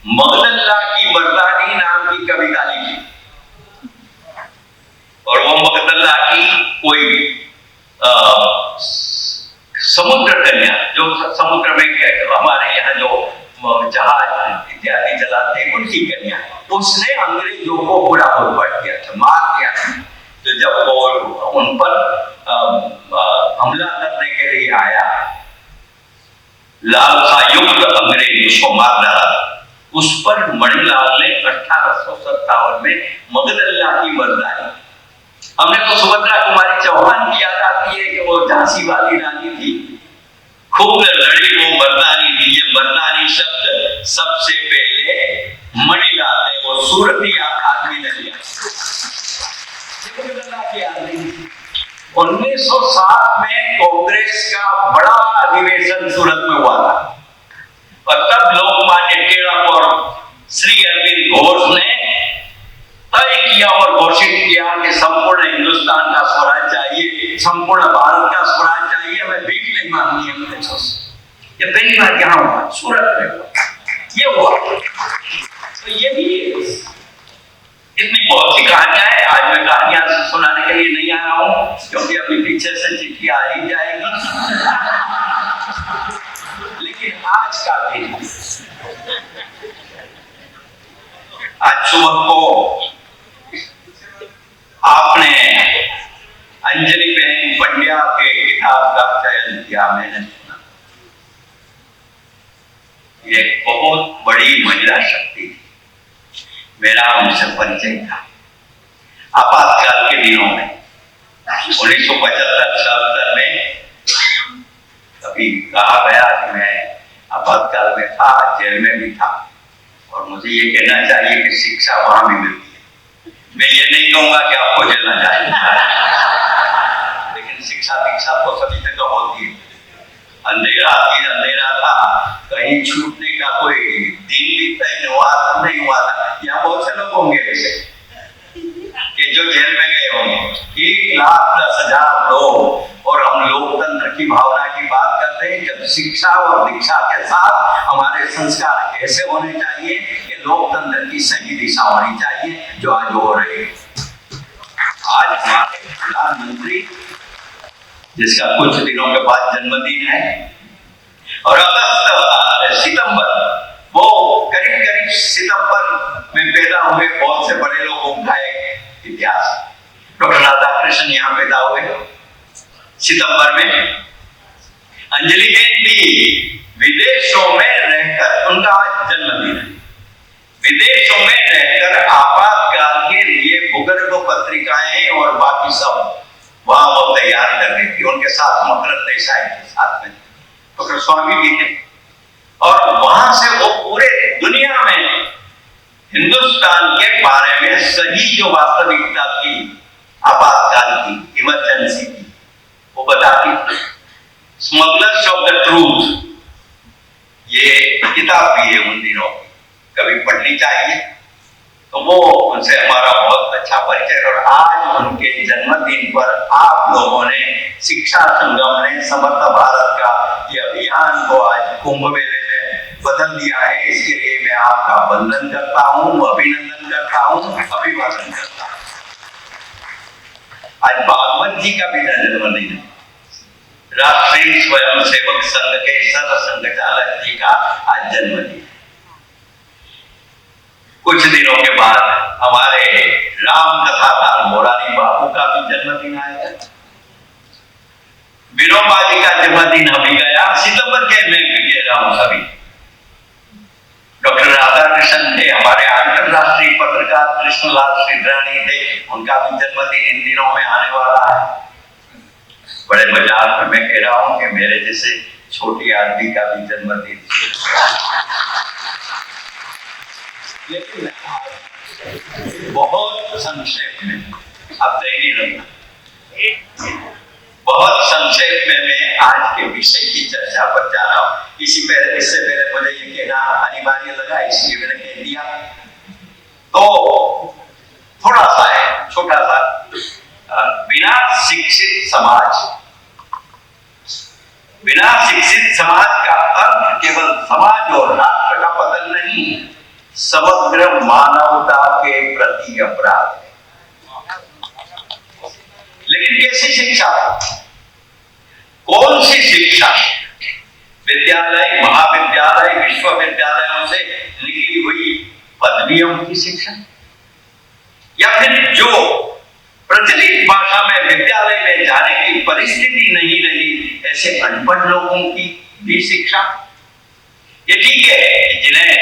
मगदल्ला की मर्दानी नाम की कविता लिखी, और वो मगदल्ला की कोई समुद्र कन्या, जो समुद्र में हमारे यहाँ जो जहाज इत्यादि चलाते हैं, उनकी कन्या, उसने अंग्रेजों को पूरा पलट दिया था, मार दिया था। तो जब वो उन पर हमला करने के लिए आया, लालसा युक्त अंग्रेज उसको मार डाला, उस पर मणिलाल ने 1857 में मगदल्ला की मर्दानी, हमने तो सुभद्रा कुमारी चौहान की याद आती है कि वो झांसी वाली रानी थी, खूब लड़ी, वो मर्दानी थी। ये मर्दानी शब्द सबसे पहले मणिलाल ने, वो सूरती आदमी ने लिया। 1907 में कांग्रेस का बड़ा अधिवेशन सूरत में हुआ था, और तब लोकमान्य टिळक और श्री अरविंद घोष ने तय किया और घोषित किया कि संपूर्ण हिंदुस्तान का स्वराज चाहिए, संपूर्ण भारत का स्वराज चाहिए, हमें भीख नहीं मांगनी है अंग्रेजों से। ये पहली बार यहाँ हुआ, सूरत में हुआ, ये हुआ। तो ये भी इतनी बहुत सी कहानियां हैं। आज मैं कहानियां सुनाने के लिए नहीं आया हूं, क्योंकि अभी पीछे से चिट्ठी आ ही जाएगी। लेकिन आज का दिन, आज सुबह को आपने अंजलि बहन पंड्या के किताब का चयन किया, मैंने सुना। ये बहुत बड़ी महिला शक्ति थी, मेरा उनसे परिचय था आपातकाल के दिनों में। 1975-76 में कभी कहा गया कि मैं आपातकाल में था, जेल में भी था, और मुझे ये कहना चाहिए कि शिक्षा वहां भी मिलती है। मैं ये नहीं कहूंगा कि आपको जेल ना जाए, लेकिन शिक्षा दीक्षा तो सभी जगह होती है। अंधेरा था, कहीं छूटने का कोई दिन भी तय नहीं हुआ था। यहाँ बहुत से लोग होंगे ऐसे कि जो जेल में गए होंगे, 1,10,000 लोग, और हम लोकतंत्र की भावना की बात करते हैं, जब शिक्षा और दीक्षा के साथ हमारे संस्कार ऐसे होने चाहिए कि लोकतंत्र की सही दिशा होनी चाहिए, जो आज हो रही है। आज हमारे प्रधानमंत्री, जिसका कुछ दिनों के बाद जन्मदिन है, और सितंबर, वो करीब सितंबर में पैदा हुए बहुत से बड़े लोगों का एक इतिहास। डॉक्टर राधाकृष्णन यहाँ पैदा हुए सितंबर में। अंजलिबेन भी विदेशों में रहकर, उनका आज जन्मदिन है, विदेशों में रहकर आपातकाल के लिए भूगर्भ पत्रिकाएं और बाकी सब वहां वो तैयार कर रही थी। उनके साथ मकरंद देसाई के साथ में डॉक्टर स्वामी भी थे, और वहां से वो पूरे दुनिया में हिंदुस्तान के बारे में सही जो वास्तविकता थी, आपातकाल की, इमरजेंसी की, वो बताती। स्मगलर्स ऑफ द ट्रूथ, ये किताब भी है उन दिनों की, कभी पढ़नी चाहिए। तो वो उनसे हमारा बहुत अच्छा परिचय, और आज उनके जन्मदिन पर आप लोगों ने, शिक्षा संगम ने समर्थ भारत का ये अभियान को आज कुंभ मेले में बदल दिया है। इसके लिए मैं आपका वंदन करता हूँ, अभिनंदन करता हूँ, अभिवादन करता हूँ। आज भागवत जी का भी जन्मदिन है। राष्ट्रीय स्वयंसेवक संघ के सरल संघचालक जी का आज जन्मदिन। कुछ दिनों के बाद हमारे राम कथाकार मोरारी बाबू का भी जन्मदिन आएगा। विनोबा जी का जन्मदिन अभी गया, सितंबर के मैं कह रहा हूं सभी। डॉक्टर राधाकृष्णन थे, हमारे अंतरराष्ट्रीय पत्रकार कृष्णलाल सिद्धरानी थे, उनका भी जन्मदिन इन दिनों में आने वाला है। बड़े मजाक में मैं कह रहा हूं कि मेरे जैसे छोटी आदमी का भी जन्मदिन, लेकिन बहुत संक्षेप में, अब नहीं रखना, बहुत संक्षेप में मैं आज के विषय की चर्चा पर जा रहा हूं। इससे पहले मुझे ये कहना अनिवार्य लगा, इसलिए मैंने कह दिया। तो थोड़ा सा है, छोटा सा, बिना शिक्षित समाज का अर्थ केवल समाज और राष्ट्र का पतन नहीं, समग्र मानवता के प्रति अपराध है। लेकिन कैसी शिक्षा, कौन सी शिक्षा? विद्यालय, महाविद्यालय, विश्वविद्यालयों से निकली हुई पदवियों की शिक्षा, या फिर जो प्रचलित भाषा में विद्यालय में जाने की परिस्थिति नहीं रही, ऐसे अनपढ़ लोगों की भी शिक्षा? ये ठीक है कि जिन्हें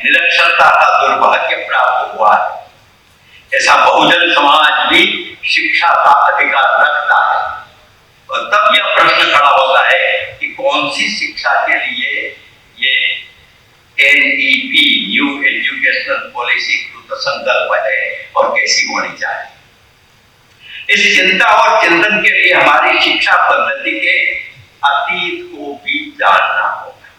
निरक्षरता का दुर्भाग्य प्राप्त हुआ है, ऐसा बहुजन समाज भी शिक्षा का अधिकार रखता है। और तब यह प्रश्न खड़ा होता है कि कौन सी शिक्षा के लिए ये NEP, न्यू एजुकेशनल पॉलिसी कृत संकल्प है और कैसी होनी चाहिए। इस चिंता और चिंतन के लिए हमारी शिक्षा पद्धति के अतीत को भी जानना होगा,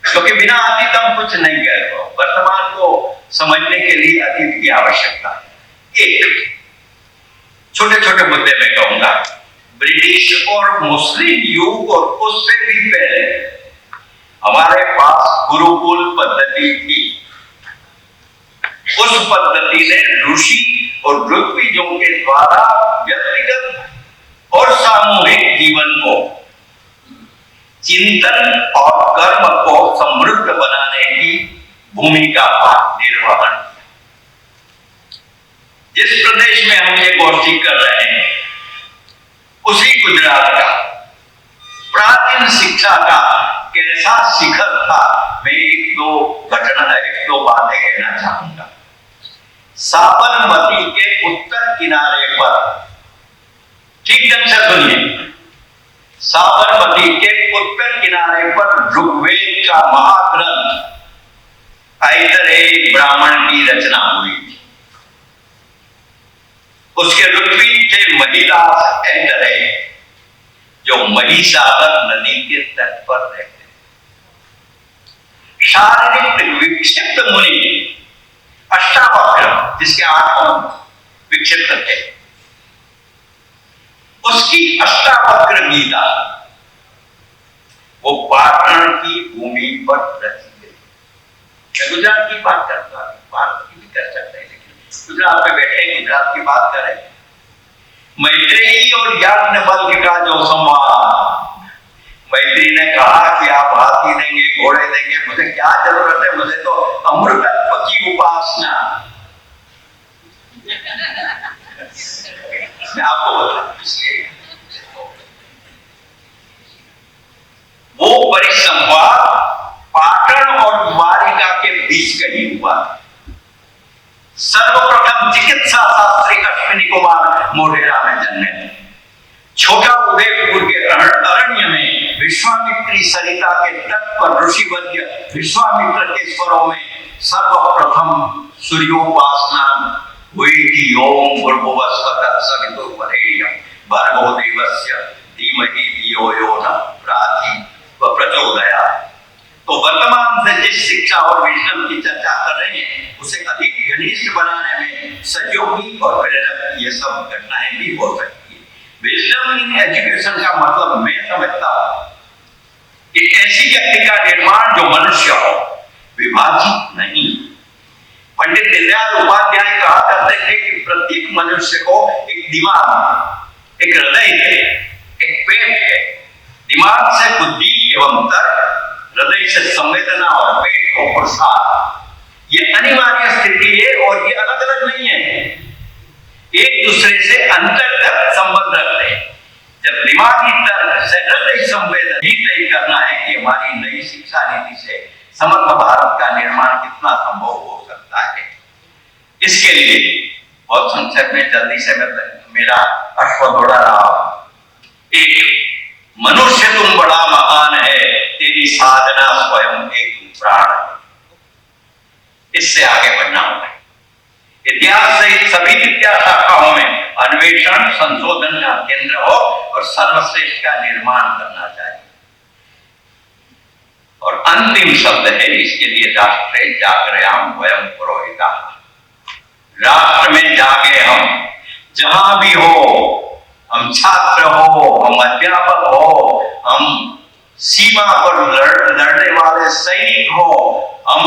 क्योंकि बिना अतीत हम कुछ नहीं कह रहे। वर्तमान को समझने के लिए अतीत की आवश्यकता है। एक छोटे छोटे मुद्दे में कहूंगा, ब्रिटिश और मुस्लिम युग और उससे भी पहले हमारे पास गुरुकुल पद्धति थी। उस पद्धति ने ऋषि और ऋत्विजों के द्वारा व्यक्तिगत और सामूहिक जीवन को, चिंतन और कर्म को समृद्ध बनाने की भूमिका का निर्वहन। जिस प्रदेश में हम ये गोष्ठी कर रहे हैं, उसी गुजरात का प्राचीन शिक्षा का कैसा शिखर था, मैं एक दो बातें कहना चाहूंगा। साबरमती के उत्तर किनारे पर, ठीक ढंग से सुनिए, साबरमती के उत्तर किनारे पर ऋग्वेद का महाग्रंथ ऐतरेय ब्राह्मण की रचना हुई थी। उसके ऋत्विज थे महिदास ऐतरेय, जो महिसागर नदी के तट पर रहते। शारीरिक विक्षिप्त मुनि अष्टावक्र, जिसके 8 विक्षिप्त थे, उसकी अष्टावक्र गीता वो पाटण की भूमि पर रची गई। मैं गुजरात की बात करता हूँ, भारत की भी कर सकते हैं, लेकिन गुजरात में बैठे गुजरात की बात करें। मैत्रेयी और याज्ञवल्क्य का जो संवाद, मैत्री ने कहा कि आप हाथी देंगे, घोड़े देंगे, मुझे क्या जरूरत है, मुझे तो अमृतत्व की उपासना। मैं आपको बताऊं, इसलिए वो परिसंवाद पाटण और द्वारिका के बीच कहीं हुआ। सर्वप्रथम चिकित्सा शास्त्री अश्विनी कुमार मोढेरा में जन्मे। छोटा उदयपुर के अरण्य में विश्वामित्री सरिता के तट पर ऋषिवर्य विश्वामित्र के स्वरों में सर्वप्रथम सूर्योपासना हुई थी। ओम भूर्भुवस्सुः सवितुर्वरेण्यं भर्गो देवस्य धीमहि धियो यो न प्रचोदयात्। तो वर्तमान से जिस शिक्षा और विजडम की चर्चा कर रहे हैं उसे अधिक घनिष्ठ बनाने में सहयोगी और प्रेरक ये सब घटनाएं भी हो सकती है। विजडम इन एजुकेशन का मतलब मैं समझता हूं कि ऐसी व्यक्ति का निर्माण जो मनुष्य हो, विभाजित नहीं। पंडित दीनदयाल उपाध्याय कहा करते थे कि प्रत्येक मनुष्य को एक दिमाग, एक हृदय है, एक पेट है। दिमाग से बुद्धि एवं तर्क, हृदय से संवेदना और पेट को पुरुषार्थ। ये अनिवार्य स्थिति है और ये अलग अलग नहीं है, एक दूसरे से अंतर्गत संबंध रखते हैं। जब दिमागी तर्क से हृदय संवेदना ही तय करना है कि हमारी नई शिक्षा नीति से समग्र भारत का निर्माण कितना संभव हो सकता है। इसके लिए बहुत संक्षेप में जल्दी से मैं मेरा अश्व दौड़ा रहा हूं। एक, मनुष्य तुम बड़ा महान है, तेरी साधना स्वयं एक प्राण है। इससे आगे बढ़ना होगा। इतिहास सहित सभी विद्या शाखाओं में अन्वेषण संशोधन का केंद्र हो और सर्वश्रेष्ठ का निर्माण करना चाहिए। और अंतिम शब्द है इसके लिए, राष्ट्रे जागरयाम वयम पुरोहिताः। राष्ट्र में जागे हम, जहां भी हो, हम छात्र हो, हम अध्यापक हो, हम सीमा पर लड़ने वाले सैनिक हो, हम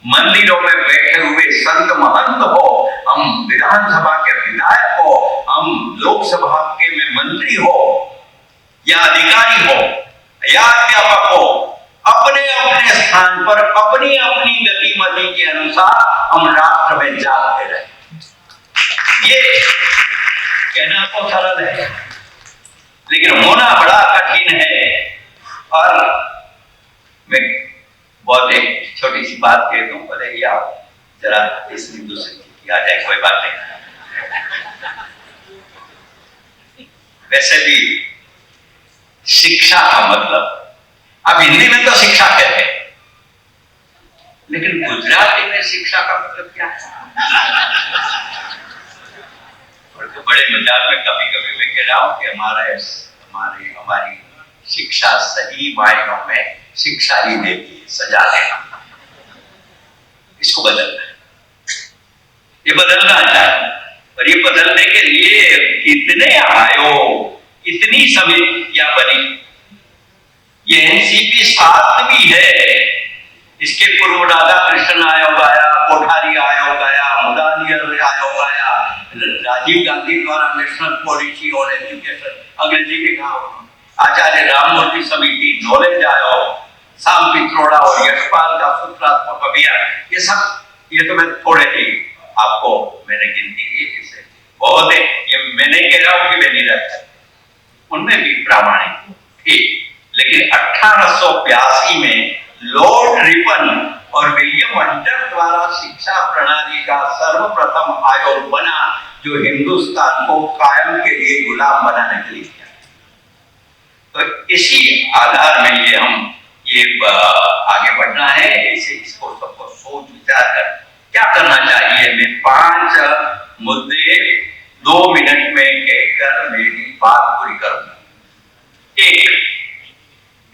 मंदिरों में बैठे हुए संत महंत हो, हम विधानसभा के विधायक हो, हम लोकसभा के में मंत्री हो या अधिकारी हो या अध्यापक हो, अपने अपने स्थान पर अपनी अपनी गतिमति के अनुसार हम राष्ट्र में जागते रहे। ये कहना तो सरल है लेकिन होना बड़ा कठिन है। और मैं बहुत एक छोटी सी बात कह दूं, भले ही आप जरा इस बिंदु से आ जाए, कोई बात नहीं। वैसे भी शिक्षा का मतलब, अब हिंदी में तो शिक्षा कहते हैं, लेकिन गुजराती में शिक्षा का मतलब क्या है? और तो बड़े मजाक में कभी कभी मैं कह रहा हूं कि हमारी शिक्षा सही मायनों में शिक्षा ही देती है, सजा देना। इसको बदलना है, ये बदलना चाहिए। और ये बदलने के लिए कितने आयोग, कितनी समितियां बनी। ये एनसीपी 7 भी है, इसके पूर्व राधा कृष्ण आयोग आया, कोठारी आयोग आया, मुदालियर आयोग आया, राजीव गांधी द्वारा नेशनल पॉलिसी ऑन एजुकेशन, अंग्रेजी में कहा, आचार्य राममूर्ति समिति, नॉलेज आयोग, साम पित्रोड़ा और यशपाल का सूत्रात्मक अभियान। ये सब, ये तो मैं थोड़े ही आपको मैंने गिनती की, इसे बहुत है। ये मैं नहीं कह रहा हूं कि वे नहीं रहते, उनमें भी प्रामाणिक थे। लेकिन 1882 में लॉर्ड रिपन और विलियम हंटर द्वारा शिक्षा प्रणाली का सर्वप्रथम आयोग बना, जो हिंदुस्तान को कायम के लिए गुलाम बनाने के लिए किया। तो इसी आधार में ये आगे बढ़ना है। इसको सबको सोच विचार कर क्या करना चाहिए। मैं 5 मुद्दे 2 मिनट में कहकर मेरी बात पूरी करूंगा। 1,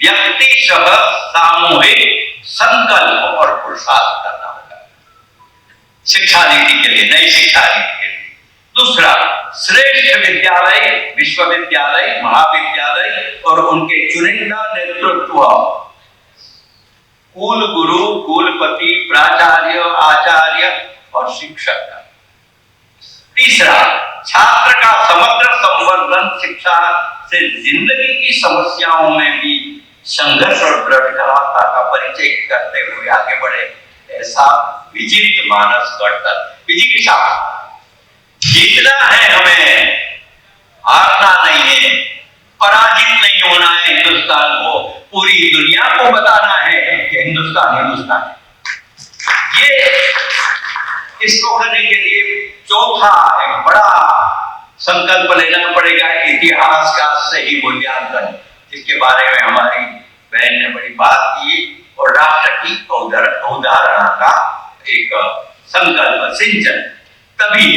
व्यक्तिशः सामूहिक संकल्प और पुरुषार्थ करना होगा शिक्षा नीति के लिए, नई शिक्षा नीति के लिए। दूसरा, श्रेष्ठ विद्यालय, विश्वविद्यालय, महाविद्यालय और उनके चुनिंदा नेतृत्व, कुल गुरु, कुलपति, प्राचार्य, आचार्य और शिक्षक। तीसरा, छात्र का समग्र संवर्धन, शिक्षा से जिंदगी की समस्याओं में भी संघर्ष और दृढ़ता का परिचय करते हुए आगे बढ़े, ऐसा विजित मानस गढ़कर विजिगिषा। जीतना है हमें, हारना नहीं है, पराजित नहीं होना है। हिंदुस्तान को, पूरी दुनिया को बताना है कि हिंदुस्तान हिंदुस्तान है। ये इसको करने के लिए चौथा एक बड़ा संकल्प लेना पड़ेगा, इतिहास का सही मूल्यांकन, जिसके बारे में हमारी बहन ने बड़ी बात की, और राष्ट्र की अवधारणा का एक संकल्प सिंचन। तभी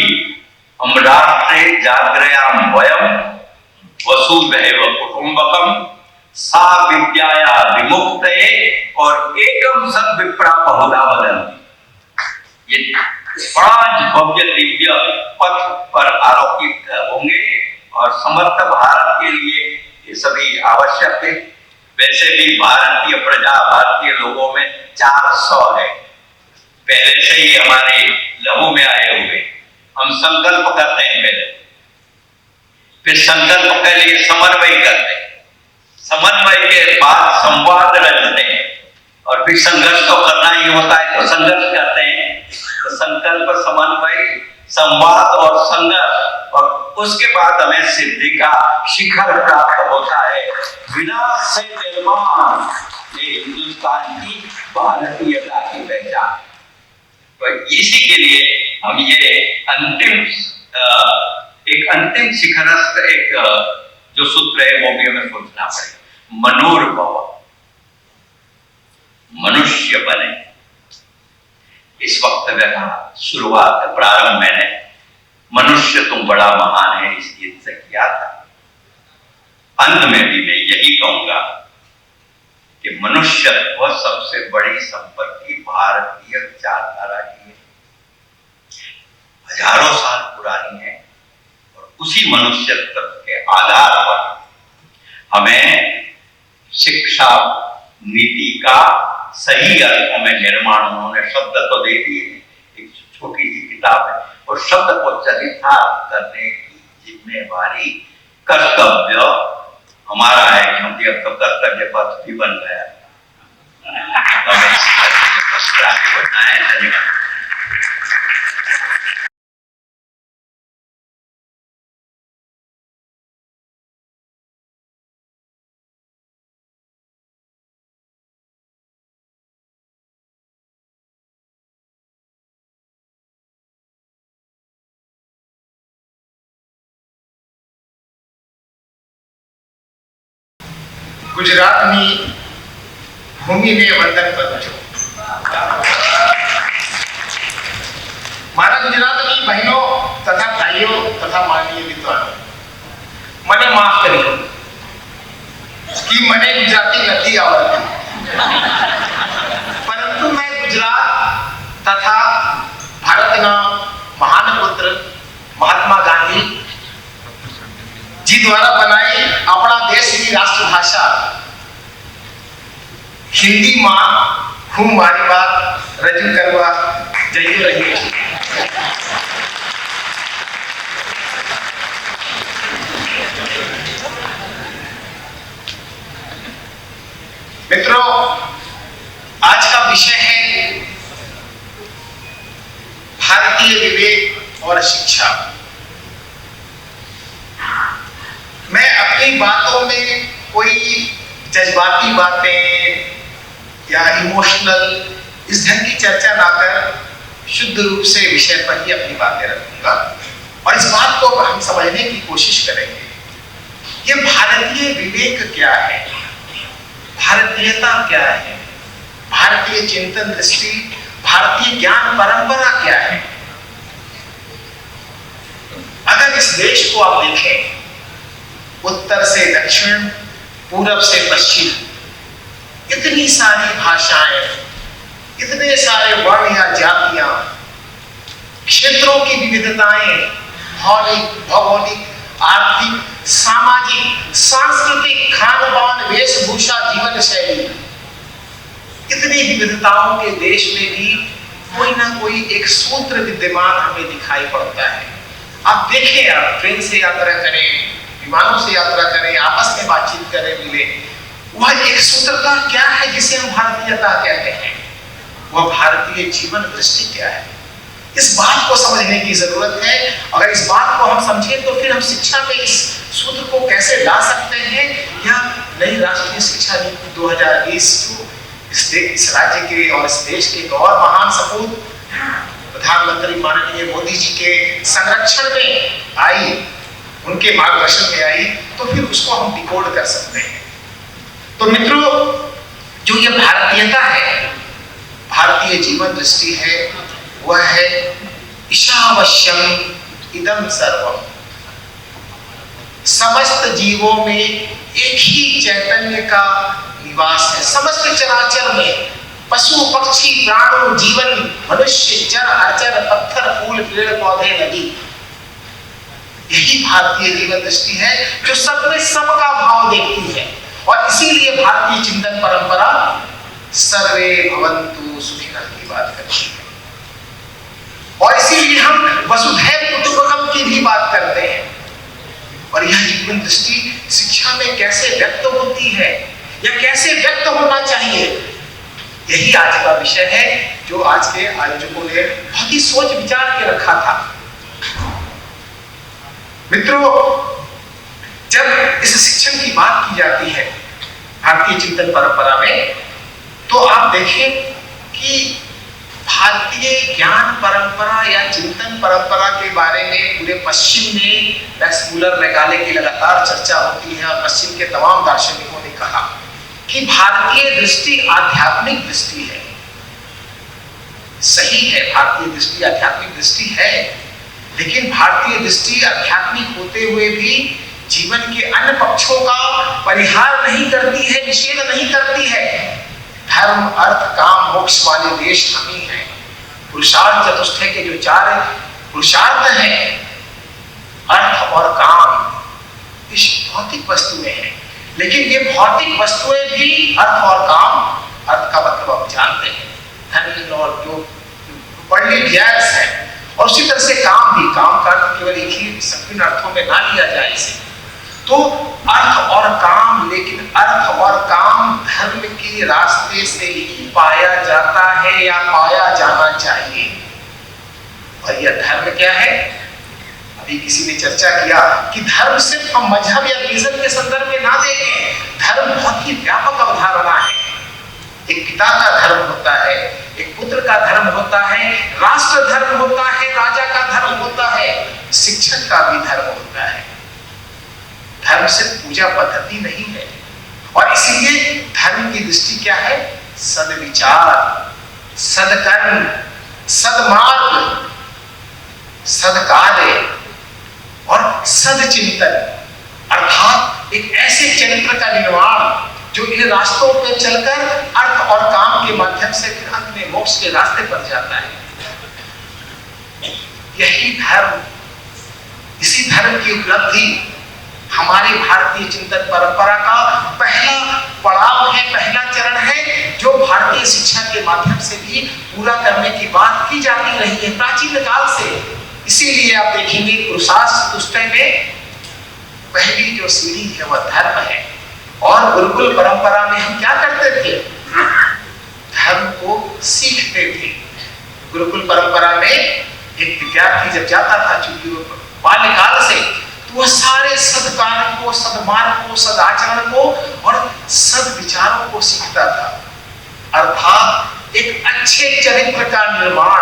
हम राष्ट्रे जागृयाम वयम वसुधैव कुटुंबकम सा विद्याया विमुक्तये और एकम सद्विप्रा बहुधा वदन्ति। ये 5 भव्य दिव्य पथ पर आरोपित होंगे और समर्थ भारत के लिए ये सभी आवश्यक है। वैसे भी भारतीय प्रजा, भारतीय लोगों में 400 है, पहले से ही हमारे लहू में आए हुए। हम संकल्प करते हैं पहले, फिर संकल्प के लिए समन्वय करते हैं, समन्वय के बाद संवाद रचते हैं, और फिर संघर्ष तो करना ही होता है तो संघर्ष करते हैं। तो संकल्प, समन्वय, संवाद और संघर्ष, और उसके बाद हमें सिद्धि का शिखर प्राप्त होता है। विनाश से निर्माण, ये हिंदुस्तान की भारतीयता की पहचान। तो इसी के लिए हम ये एक अंतिम शिखरस्थ एक जो सूत्र है वो भी हमें सोचना पड़ेगा। मनोर्भव, मनुष्य बने। इस वक्तव्य का शुरुआत, प्रारंभ मैंने मनुष्य तुम बड़ा महान है इस गीत से किया था। अंत में भी मैं यही कहूंगा कि मनुष्यत्व सबसे बड़ी संपत्ति भारतीय विचारधारा की है, हजारों साल पुरानी है, और उसी मनुष्यत्व के आधार पर हमें शिक्षा नीति का सही अर्थों में निर्माण, उन्होंने शब्द तो दे दिए, एक छोटी सी किताब है, और शब्द को चरितार्थ करने की जिम्मेवारी, कर्तव्य हमारा है, क्योंकि अब तो कर्तव्य पथ भी बन गया। ગુજરાતની ભૂમિને વંદન કરું છું। મારા ગુજરાતની બહેનો તથા ભાઈઓ તથા માનનીય વિદ્વાનો, મને માફ કરી कि મને ગુજરાતી નથી આવડતી, પરંતુ मैं गुजरात तथा भारतना महान पुत्र महात्मा गांधी जी द्वारा बनाई अपना देश की राष्ट्रभाषा हिंदी में हूँ मारी बात रजू करवा जई रही हूँ। मित्रों, आज का विषय है भारतीय विवेक और शिक्षा। मैं अपनी बातों में कोई जज्बाती बातें या इमोशनल इस ढंग की चर्चा ना कर शुद्ध रूप से विषय पर ही अपनी बातें रखूंगा, और इस बात को हम समझने की कोशिश करेंगे। ये भारतीय विवेक क्या है, भारतीयता क्या है, भारतीय चिंतन दृष्टि, भारतीय ज्ञान परंपरा क्या है। अगर इस देश को आप देखें, उत्तर से दक्षिण, पूरब से पश्चिम, इतनी सारी भाषाएं, इतने सारे वर्ण या जातियां, क्षेत्रों की विविधताएं, भौगोलिक, आर्थिक, सामाजिक, सांस्कृतिक, खान पान, वेशभूषा, जीवन शैली, इतनी विविधताओं के देश में भी कोई ना कोई एक सूत्र विद्यमान हमें दिखाई पड़ता है। आप देखें, आप ट्रेन से यात्रा करें, विमानों से यात्रा करें, आपस में बातचीत करें, मिले, वह एक सूत्रता क्या है जिसे हम भारतीयता कहते हैं? वह भारतीय जीवन दृष्टि क्या है? इस बात को समझने की जरूरत है। अगर इस बात को हम समझें तो फिर हम शिक्षा में इस सूत्र को कैसे ला सकते हैं, या नई राष्ट्रीय शिक्षा नीति 2020 जो इस राज्य के और इस देश के एक और महान सपूत प्रधानमंत्री माननीय मोदी जी के संरक्षण में आई, उनके मार्गदर्शन में आई, तो फिर उसको हम डिकोड कर सकते हैं। तो मित्रों, जो ये भारतीयता है, भारतीय जीवन दृष्टि है, वह है ईशावश्यम इदम सर्वम। समस्त जीवों में एक ही चैतन्य का निवास है। समस्त चराचर में पशु, पक्षी, प्राणु, जीवन, मनुष्य, जड़, अचर, पत्थर, फूल, पेड़, पौधे, नदी, यही भारतीय जीवन दृष्टि है जो सब में सब का भाव देखती है। और इसीलिए भारतीय चिंतन परंपरा सर्वे भवन्तु सुखिनः की बात करती है, और इसीलिए हम वसुधैव कुटुंबकम की भी बात करते हैं। और यह जीवन दृष्टि शिक्षा में कैसे व्यक्त होती है या कैसे व्यक्त होना चाहिए, यही आज का विषय है जो आज के आयोजकों ने बहुत ही सोच विचार के रखा था। मित्रों, जब इस शिक्षण की बात की जाती है भारतीय चिंतन परंपरा में, तो आप देखें कि भारतीय ज्ञान परंपरा या चिंतन परंपरा के बारे में पूरे पश्चिम में मैक्स मूलर मैकाले की लगातार चर्चा होती है, और पश्चिम के तमाम दार्शनिकों ने कहा कि भारतीय दृष्टि आध्यात्मिक दृष्टि है। सही है, भारतीय दृष्टि आध्यात्मिक दृष्टि है, लेकिन भारतीय दृष्टि आध्यात्मिक होते हुए भी जीवन के अन्य पक्षों का परिहार नहीं करती है, निषेध नहीं करती है। धर्म, अर्थ, काम, मोक्ष वाले देश हम ही हैं। पुरुषार्थ चतुष्टय के जो 4 पुरुषार्थ हैं, अर्थ और काम, इस भौतिक वस्तुएं हैं, लेकिन ये भौतिक वस्तुएं भी अर्थ और काम, अर्थ का मतलब आप जानते हैं, धन और जो वर्ल्डली डिजायर्स है, और उसी तरह से काम भी, काम का अर्थ केवल एक ही संकीर्ण अर्थों में ना लिया जाए इसे। तो अर्थ और काम, लेकिन अर्थ और काम धर्म के रास्ते से ही पाया जाता है या पाया जाना चाहिए। और यह धर्म क्या है? अभी किसी ने चर्चा किया कि धर्म सिर्फ हम मजहब या रिलीजन के संदर्भ में ना देखें, धर्म बहुत ही व्यापक अवधारणा है। एक पिता का धर्म होता है, एक पुत्र का धर्म होता है, राष्ट्र धर्म होता है, राजा का धर्म होता है, शिक्षक का भी धर्म होता है। धर्म सिर्फ पूजा पद्धति नहीं है, और इसीलिए धर्म की दृष्टि क्या है? सद्विचार, सदकर्म, सदमार्ग, सदकार्य और सदचिंतन, अर्थात एक ऐसे चरित्र का निर्माण जो इन रास्तों पर चलकर अर्थ और काम के माध्यम से फिर अंत में मोक्ष के रास्ते पर जाता है। यही धर्म, इसी धर्म की उपलब्धि हमारे भारतीय चिंतन परंपरा का पहला पड़ाव है, पहला चरण है, जो भारतीय शिक्षा के माध्यम से भी पूरा करने की बात की जाती रही है प्राचीन काल से। इसीलिए आप देखेंगे पुरुषार्थ चतुष्टय में पहली जो सीढ़ी है वह धर्म है। और गुरुकुल परंपरा में हम क्या करते थे? धर्म को सीखते थे। गुरुकुल परंपरा में एक विद्यार्थी जब जाता था, चूंकि बाल्यकाल से, तो वह सारे सदकार्य को, सदमार्ग को, सदाचरण को और सदविचारों को सीखता था। अर्थात एक अच्छे चरित्र का निर्माण,